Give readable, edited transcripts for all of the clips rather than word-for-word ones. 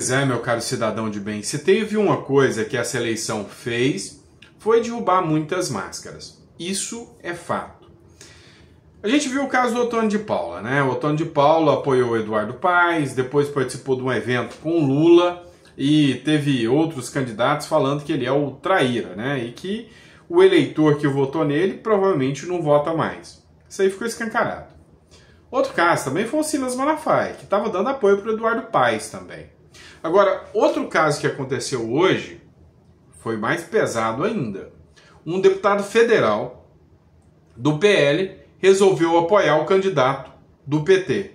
Pois é, meu caro cidadão de bem, se teve uma coisa que essa eleição fez, foi derrubar muitas máscaras. Isso é fato. A gente viu o caso do Otônio de Paula, né? O Otônio de Paula apoiou o Eduardo Paes, depois participou de um evento com Lula e teve outros candidatos falando que ele é o traíra, né? E que o eleitor que votou nele provavelmente não vota mais. Isso aí ficou escancarado. Outro caso também foi o Silas Malafaia, que estava dando apoio para o Eduardo Paes também. Agora, outro caso que aconteceu hoje foi mais pesado ainda. Um deputado federal do PL resolveu apoiar o candidato do PT.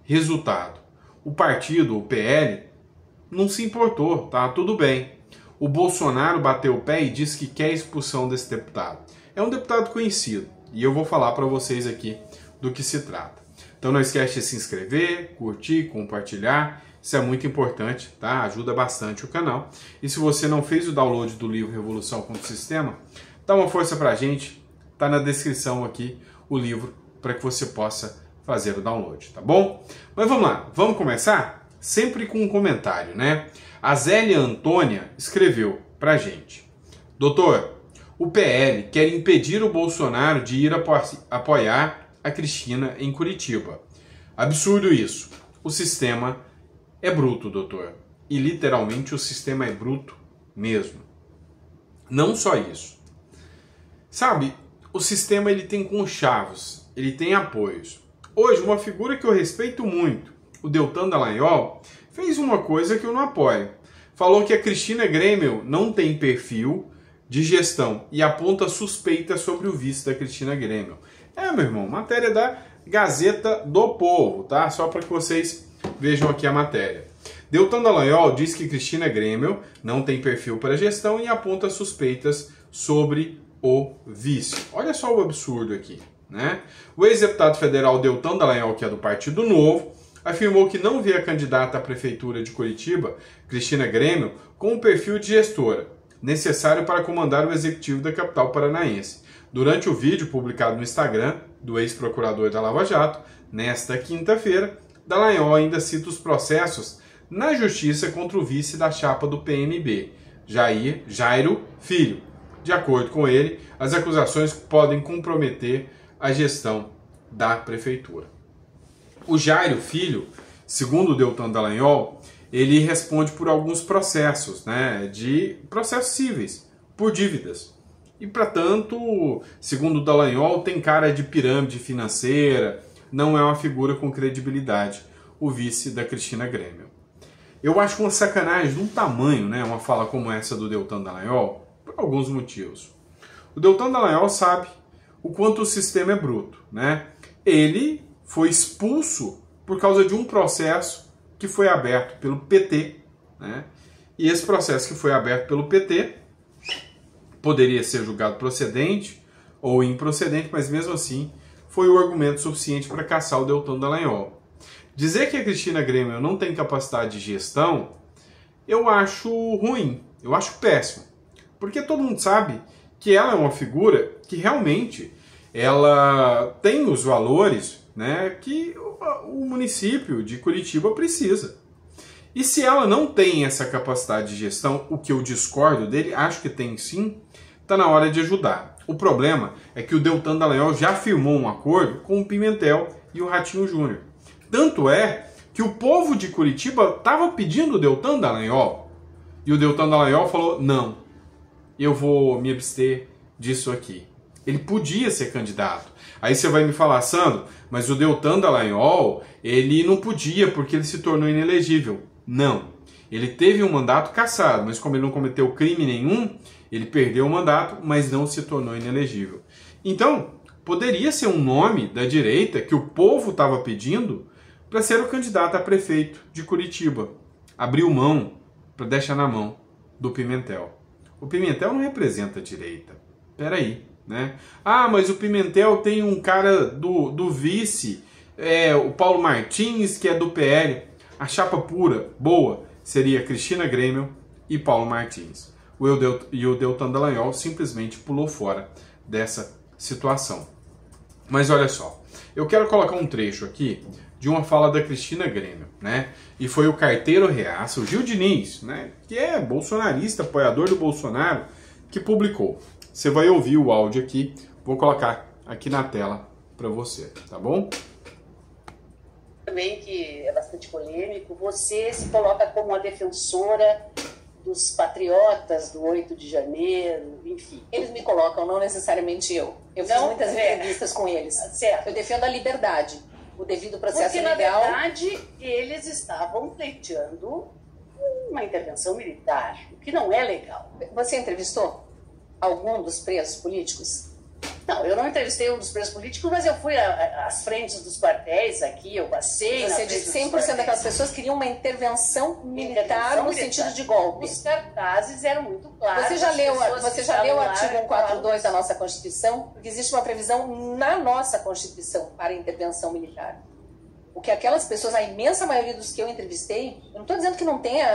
Resultado, o partido, o PL, não se importou, tá? Tudo bem. O Bolsonaro bateu o pé e disse que quer a expulsão desse deputado. É um deputado conhecido e eu vou falar para vocês aqui do que se trata. Então não esquece de se inscrever, curtir, compartilhar. Isso é muito importante, tá? Ajuda bastante o canal. E se você não fez o download do livro Revolução contra o Sistema, dá uma força pra gente. Tá na descrição aqui o livro para que você possa fazer o download, tá bom? Mas vamos lá, vamos começar? Sempre com um comentário, né? A Zélia Antônia escreveu pra gente: Doutor, o PL quer impedir o Bolsonaro de ir apoiar a Cristina em Curitiba. Absurdo isso. O sistema é bruto, doutor. E literalmente o sistema é bruto mesmo. Não só isso. Sabe, o sistema ele tem conchavos, ele tem apoios. Hoje, uma figura que eu respeito muito, o Deltan Dallagnol, fez uma coisa que eu não apoio. Falou que a Cristina Grêmio não tem perfil de gestão e aponta suspeita sobre o vice da Cristina Grêmio. É, meu irmão, matéria da Gazeta do Povo, tá? Só para que vocês vejam aqui a matéria. Deltan Dallagnol diz que Cristina Grêmio não tem perfil para gestão e aponta suspeitas sobre o vice. Olha só o absurdo aqui, né? O ex-deputado federal Deltan Dallagnol, que é do Partido Novo, afirmou que não vê a candidata à prefeitura de Curitiba, Cristina Grêmio, com um perfil de gestora, necessário para comandar o executivo da capital paranaense. Durante o vídeo publicado no Instagram do ex-procurador da Lava Jato, nesta quinta-feira, Dallagnol ainda cita os processos na justiça contra o vice da chapa do PMB, Jairo Filho. De acordo com ele, as acusações podem comprometer a gestão da prefeitura. O Jairo Filho, segundo o Deltan Dallagnol, ele responde por alguns processos, né, de processos cíveis, por dívidas. E, portanto, segundo o Dallagnol, tem cara de pirâmide financeira, não é uma figura com credibilidade, o vice da Cristina Grêmio. Eu acho uma sacanagem de um tamanho, né, uma fala como essa do Deltan Dallagnol, por alguns motivos. O Deltan Dallagnol sabe o quanto o sistema é bruto, né? Ele foi expulso por causa de um processo que foi aberto pelo PT, né? E esse processo que foi aberto pelo PT poderia ser julgado procedente ou improcedente, mas mesmo assim foi o argumento suficiente para caçar o Deltan Dallagnol. Dizer que a Cristina Grêmio não tem capacidade de gestão, eu acho ruim, eu acho péssimo. Porque todo mundo sabe que ela é uma figura que realmente ela tem os valores, né, que o município de Curitiba precisa. E se ela não tem essa capacidade de gestão, o que eu discordo dele, acho que tem sim, está na hora de ajudar. O problema é que o Deltan Dallagnol já firmou um acordo com o Pimentel e o Ratinho Júnior. Tanto é que o povo de Curitiba estava pedindo o Deltan Dallagnol. E o Deltan Dallagnol falou, não, eu vou me abster disso aqui. Ele podia ser candidato. Aí você vai me falar, Sandro, mas o Deltan Dallagnol, ele não podia porque ele se tornou inelegível. Não. Ele teve um mandato cassado, mas como ele não cometeu crime nenhum, ele perdeu o mandato, mas não se tornou inelegível. Então, poderia ser um nome da direita que o povo estava pedindo para ser o candidato a prefeito de Curitiba. Abriu mão para deixar na mão do Pimentel. O Pimentel não representa a direita. Peraí, né? Ah, mas o Pimentel tem um cara do vice, o Paulo Martins, que é do PL. A chapa pura, boa, seria Cristina Grêmio e Paulo Martins. E o Deltan Dallagnol simplesmente pulou fora dessa situação. Mas olha só, eu quero colocar um trecho aqui de uma fala da Cristina Grêmio, né? E foi o carteiro reaça, o Gil Diniz, né? Que é bolsonarista, apoiador do Bolsonaro, que publicou. Você vai ouvir o áudio aqui, vou colocar aqui na tela para você, tá bom? Também que é bastante polêmico, você se coloca como uma defensora dos patriotas do 8 de janeiro, enfim. Eles me colocam, não necessariamente eu. Eu fiz muitas entrevistas com eles. Certo. Eu defendo a liberdade, o devido processo legal. Porque, na verdade, eles estavam pleiteando uma intervenção militar, o que não é legal. Você entrevistou algum dos presos políticos? Não, eu não entrevistei um dos presos políticos, mas eu fui às frentes dos quartéis aqui, eu passei. Você disse que 100% daquelas pessoas queriam uma intervenção militar no sentido de golpe. Os cartazes eram muito claros. Você já leu o artigo 142 da nossa Constituição? Porque existe uma previsão na nossa Constituição para intervenção militar. O que aquelas pessoas, a imensa maioria dos que eu entrevistei, eu não estou dizendo que não tenha,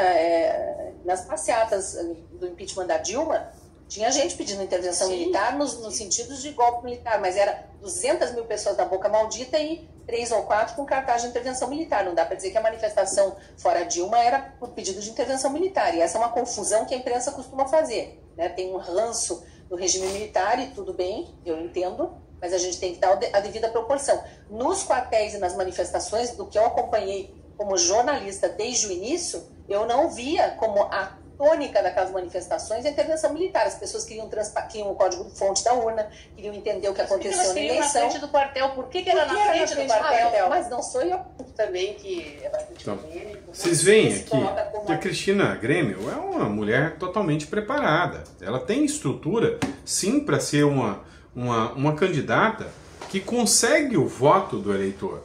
nas passeatas do impeachment da Dilma, tinha gente pedindo intervenção militar nos sentidos de golpe militar, mas era 200 mil pessoas da boca maldita e 3 ou 4 com cartaz de intervenção militar. Não dá para dizer que a manifestação fora Dilma era por pedido de intervenção militar. E essa é uma confusão que a imprensa costuma fazer, né? Tem um ranço do regime militar e tudo bem, eu entendo, mas a gente tem que dar a devida proporção. Nos quartéis e nas manifestações, do que eu acompanhei como jornalista desde o início, eu não via como a tônica daquelas manifestações a intervenção militar. As pessoas queriam o código-fonte da urna, queriam entender o que aconteceu na eleição. Na frente do quartel. Por que era na frente do quartel? Mas não sou eu. Também que é bastante polêmico. Vocês veem aqui que a Cristina Grêmio é uma mulher totalmente preparada. Ela tem estrutura, sim, para ser uma candidata que consegue o voto do eleitor.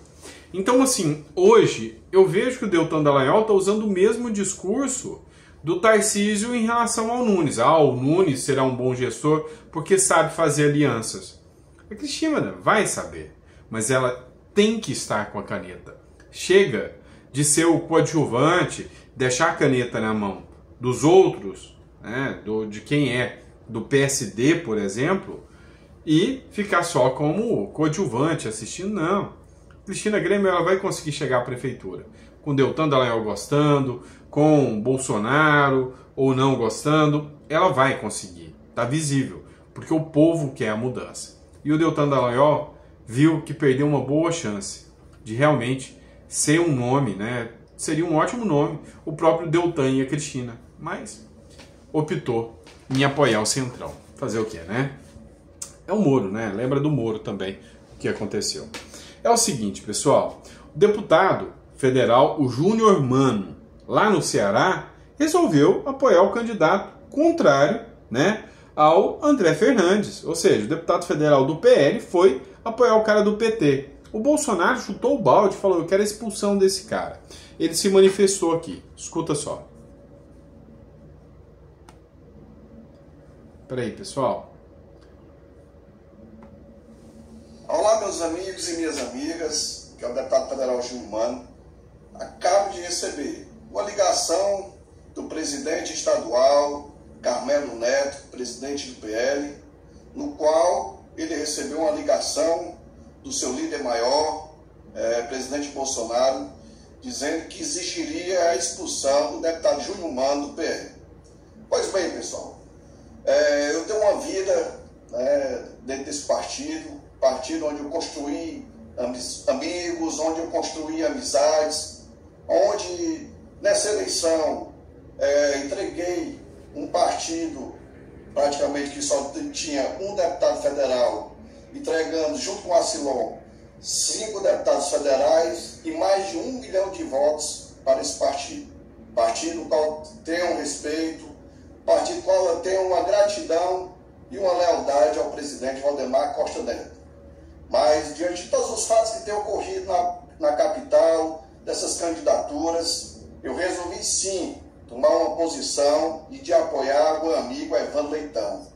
Então, assim, hoje eu vejo que o Deltan Dallagnol está usando o mesmo discurso do Tarcísio em relação ao Nunes. O Nunes será um bom gestor porque sabe fazer alianças. A Cristina vai saber, mas ela tem que estar com a caneta. Chega de ser o coadjuvante, deixar a caneta na mão dos outros, né, de quem é do PSD, por exemplo, e ficar só como coadjuvante assistindo. Não. Cristina Grêmio ela vai conseguir chegar à prefeitura, com Deltan Dallagnol gostando, com Bolsonaro ou não gostando, ela vai conseguir. Está visível, porque o povo quer a mudança. E o Deltan Dallagnol viu que perdeu uma boa chance de realmente ser um nome, né? Seria um ótimo nome, o próprio Deltan e a Cristina, mas optou em apoiar o Centrão. Fazer o quê, né? É o Moro, né? Lembra do Moro também, o que aconteceu. É o seguinte, pessoal, o deputado federal, o Júnior Mano, lá no Ceará, resolveu apoiar o candidato contrário, né, ao André Fernandes. Ou seja, o deputado federal do PL foi apoiar o cara do PT. O Bolsonaro chutou o balde e falou, eu quero a expulsão desse cara. Ele se manifestou aqui. Escuta só. Peraí, pessoal. Olá, meus amigos e minhas amigas, que é o deputado federal Júnior Mano. Acabo de receber uma ligação do presidente estadual, Carmelo Neto, presidente do PL, no qual ele recebeu uma ligação do seu líder maior, presidente Bolsonaro, dizendo que exigiria a expulsão do deputado Júnior Mano do PL. Pois bem, pessoal, eu tenho uma vida, né, dentro desse partido onde eu construí amigos, onde eu construí amizades, onde nessa eleição entreguei um partido praticamente que só tinha um deputado federal, entregando junto com o Acilon 5 deputados federais e mais de 1 milhão de votos para esse partido. Partido qual tem um respeito, partido qual tem uma gratidão e uma lealdade ao presidente Valdemar Costa Neto. Mas, diante de todos os fatos que têm ocorrido na capital, dessas candidaturas, eu resolvi sim tomar uma posição e de apoiar o amigo Evandro Leitão.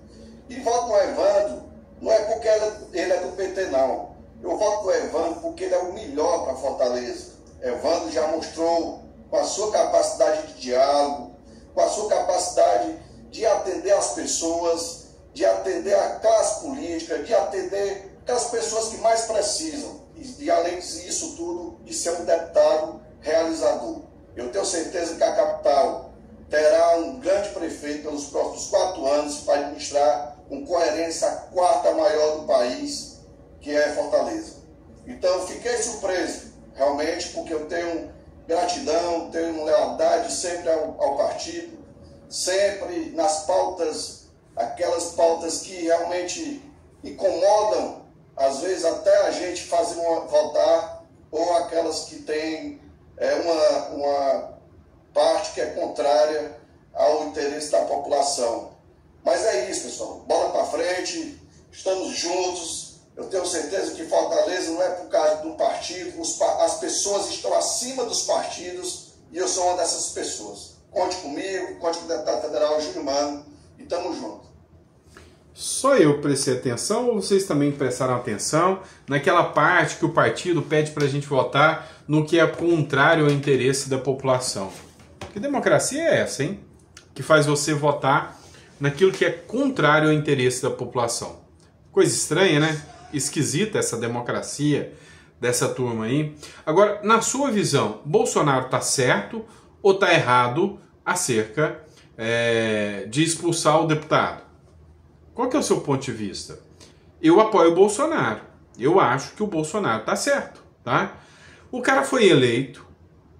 E voto no Evandro não é porque ele é do PT, não. Eu voto no Evandro porque ele é o melhor para Fortaleza. Evandro já mostrou com a sua capacidade de diálogo, com a sua capacidade de atender as pessoas, de atender a classe política, de atender aquelas pessoas que mais precisam. e além disso tudo, de ser um deputado realizador. Eu tenho certeza que a capital terá um grande prefeito pelos próximos 4 anos para administrar com coerência a 4ª maior do país, que é Fortaleza. Então, fiquei surpreso, realmente, porque eu tenho gratidão, tenho lealdade sempre ao partido, sempre nas pautas, aquelas pautas que realmente incomodam, às vezes até a gente fazer votar, ou aquelas que têm uma parte que é contrária ao interesse da população. Mas é isso, pessoal. Bola para frente, estamos juntos. Eu tenho certeza que Fortaleza não é por causa do partido, as pessoas estão acima dos partidos e eu sou uma dessas pessoas. Conte comigo, conte com o deputado federal Júnior Mano e tamo junto. Só eu prestei atenção ou vocês também prestaram atenção naquela parte que o partido pede para a gente votar no que é contrário ao interesse da população? Que democracia é essa, hein? Que faz você votar naquilo que é contrário ao interesse da população. Coisa estranha, né? Esquisita essa democracia dessa turma aí. Agora, na sua visão, Bolsonaro tá certo ou tá errado acerca de expulsar o deputado? Qual que é o seu ponto de vista? Eu apoio o Bolsonaro. Eu acho que o Bolsonaro tá certo, tá? O cara foi eleito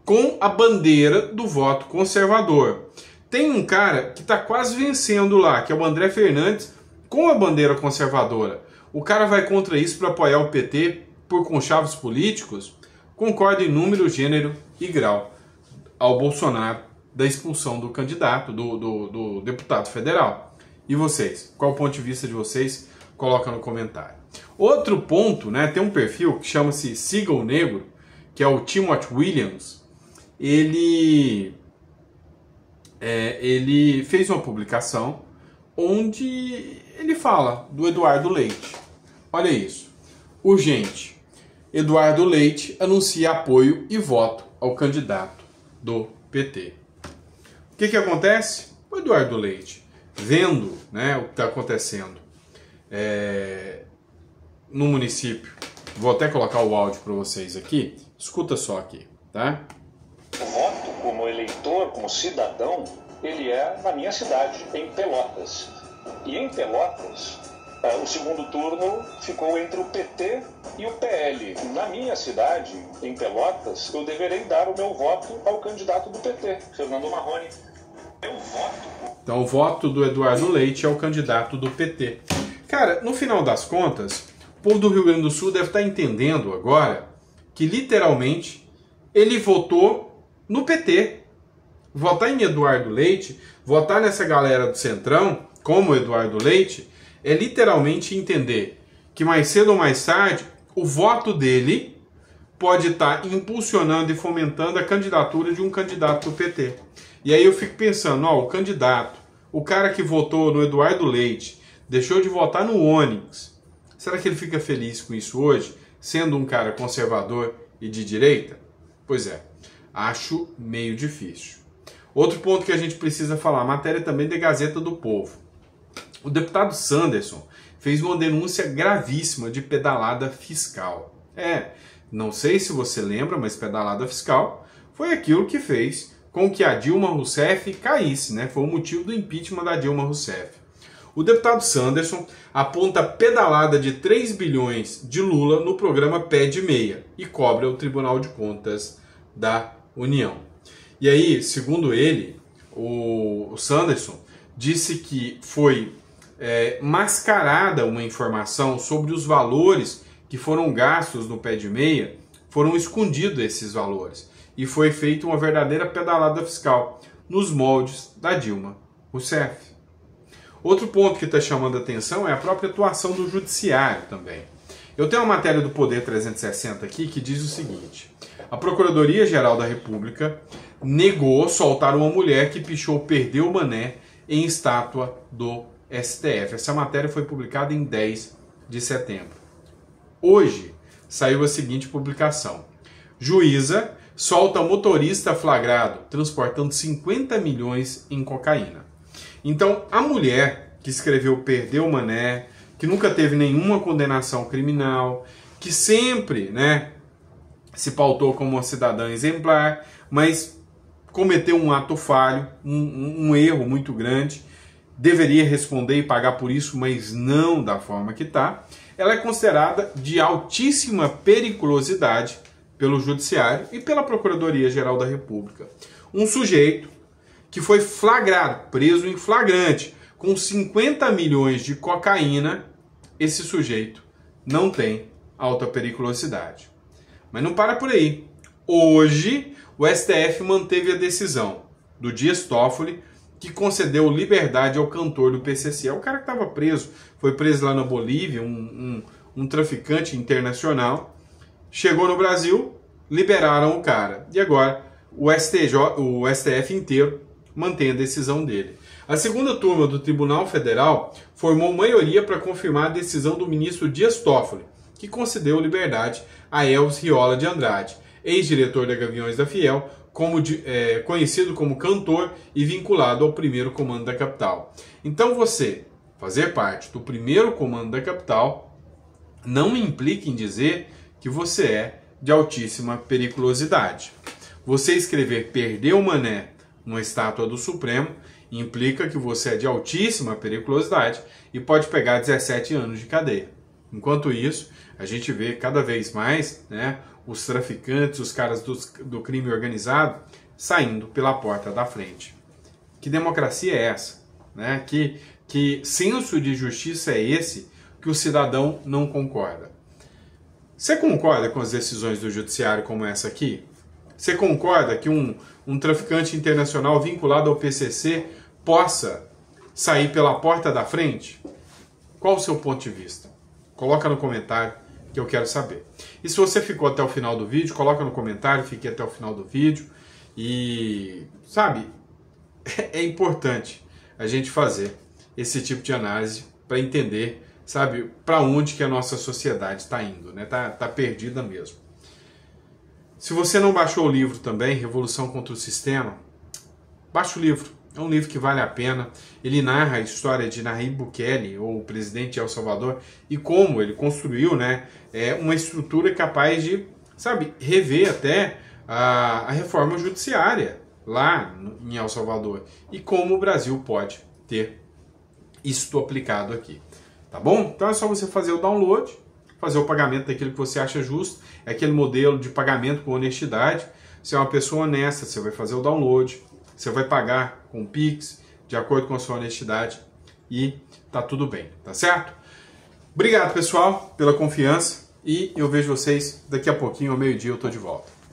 com a bandeira do voto conservador. Tem um cara que tá quase vencendo lá, que é o André Fernandes, com a bandeira conservadora. O cara vai contra isso para apoiar o PT por conchavos políticos? Concorda em número, gênero e grau ao Bolsonaro da expulsão do candidato, do deputado federal. E vocês? Qual o ponto de vista de vocês? Coloca no comentário. Outro ponto, né? Tem um perfil que chama-se Siga o Negro, que é o Timothy Williams. Ele fez uma publicação onde ele fala do Eduardo Leite. Olha isso. Urgente. Eduardo Leite anuncia apoio e voto ao candidato do PT. O que acontece? O Eduardo Leite, vendo, né, o que está acontecendo no município, vou até colocar o áudio para vocês aqui, escuta só aqui, tá? O voto como eleitor, como cidadão, ele é na minha cidade, em Pelotas. E em Pelotas, o segundo turno ficou entre o PT e o PL. Na minha cidade, em Pelotas, eu deverei dar o meu voto ao candidato do PT, Fernando Marrone. Eu voto. Então o voto do Eduardo Leite é o candidato do PT. Cara, no final das contas, o povo do Rio Grande do Sul deve estar entendendo agora que literalmente ele votou no PT. Votar em Eduardo Leite, votar nessa galera do Centrão, como Eduardo Leite, é literalmente entender que mais cedo ou mais tarde o voto dele pode estar impulsionando e fomentando a candidatura de um candidato do PT. E aí eu fico pensando, ó, o candidato, o cara que votou no Eduardo Leite, deixou de votar no Onyx, será que ele fica feliz com isso hoje, sendo um cara conservador e de direita? Pois é, acho meio difícil. Outro ponto que a gente precisa falar, matéria também da Gazeta do Povo. O deputado Sanderson fez uma denúncia gravíssima de pedalada fiscal. Não sei se você lembra, mas pedalada fiscal foi aquilo que fez com que a Dilma Rousseff caísse, né? Foi o motivo do impeachment da Dilma Rousseff. O deputado Sanderson aponta pedalada de 3 bilhões de Lula no programa Pé de Meia e cobra o Tribunal de Contas da União. E aí, segundo ele, o Sanderson disse que foi mascarada uma informação sobre os valores que foram gastos no Pé de Meia, foram escondidos esses valores. E foi feita uma verdadeira pedalada fiscal nos moldes da Dilma Rousseff. Outro ponto que está chamando a atenção é a própria atuação do judiciário também. Eu tenho uma matéria do Poder 360 aqui que diz o seguinte: a Procuradoria-Geral da República negou soltar uma mulher que pichou Perdeu Mané em estátua do STF. Essa matéria foi publicada em 10 de setembro. Hoje saiu a seguinte publicação: juíza solta motorista flagrado transportando 50 milhões em cocaína. Então, a mulher que escreveu Perdeu Mané, que nunca teve nenhuma condenação criminal, que sempre, né, se pautou como uma cidadã exemplar, mas cometeu um ato falho, um erro muito grande, deveria responder e pagar por isso, mas não da forma que está. Ela é considerada de altíssima periculosidade pelo Judiciário e pela Procuradoria-Geral da República. Um sujeito que foi flagrado, preso em flagrante, com 50 milhões de cocaína, esse sujeito não tem alta periculosidade. Mas não para por aí. Hoje, o STF manteve a decisão do Dias Toffoli, que concedeu liberdade ao cantor do PCC. É o cara que estava preso, foi preso lá na Bolívia, um traficante internacional. Chegou no Brasil, liberaram o cara. E agora o STF inteiro mantém a decisão dele. A segunda turma do Tribunal Federal formou maioria para confirmar a decisão do ministro Dias Toffoli, que concedeu liberdade a Elvis Riola de Andrade, ex-diretor da Gaviões da Fiel, conhecido como cantor e vinculado ao primeiro comando da capital. Então você fazer parte do primeiro comando da capital não implica em dizer que você é de altíssima periculosidade. Você escrever "perdeu o mané" numa estátua do Supremo implica que você é de altíssima periculosidade e pode pegar 17 anos de cadeia. Enquanto isso, a gente vê cada vez mais, né, os traficantes, os caras do crime organizado saindo pela porta da frente. Que democracia é essa? Né? Que senso de justiça é esse que o cidadão não concorda? Você concorda com as decisões do judiciário como essa aqui? Você concorda que um traficante internacional vinculado ao PCC possa sair pela porta da frente? Qual o seu ponto de vista? Coloca no comentário que eu quero saber. E se você ficou até o final do vídeo, coloca no comentário, fique até o final do vídeo. E, sabe, é importante a gente fazer esse tipo de análise para entender, sabe, para onde que a nossa sociedade está indo, né? Tá perdida mesmo. Se você não baixou o livro também, Revolução contra o Sistema, baixa o livro. É um livro que vale a pena. Ele narra a história de Nayib Bukele, ou o presidente de El Salvador, e como ele construiu, né, uma estrutura capaz de, sabe, rever até a reforma judiciária lá em El Salvador. E como o Brasil pode ter isto aplicado aqui. Tá bom? Então é só você fazer o download, fazer o pagamento daquilo que você acha justo. É aquele modelo de pagamento com honestidade. Se é uma pessoa honesta, você vai fazer o download. Você vai pagar com o Pix, de acordo com a sua honestidade, e tá tudo bem, tá certo? Obrigado, pessoal, pela confiança, e eu vejo vocês daqui a pouquinho, ao meio-dia, eu tô de volta.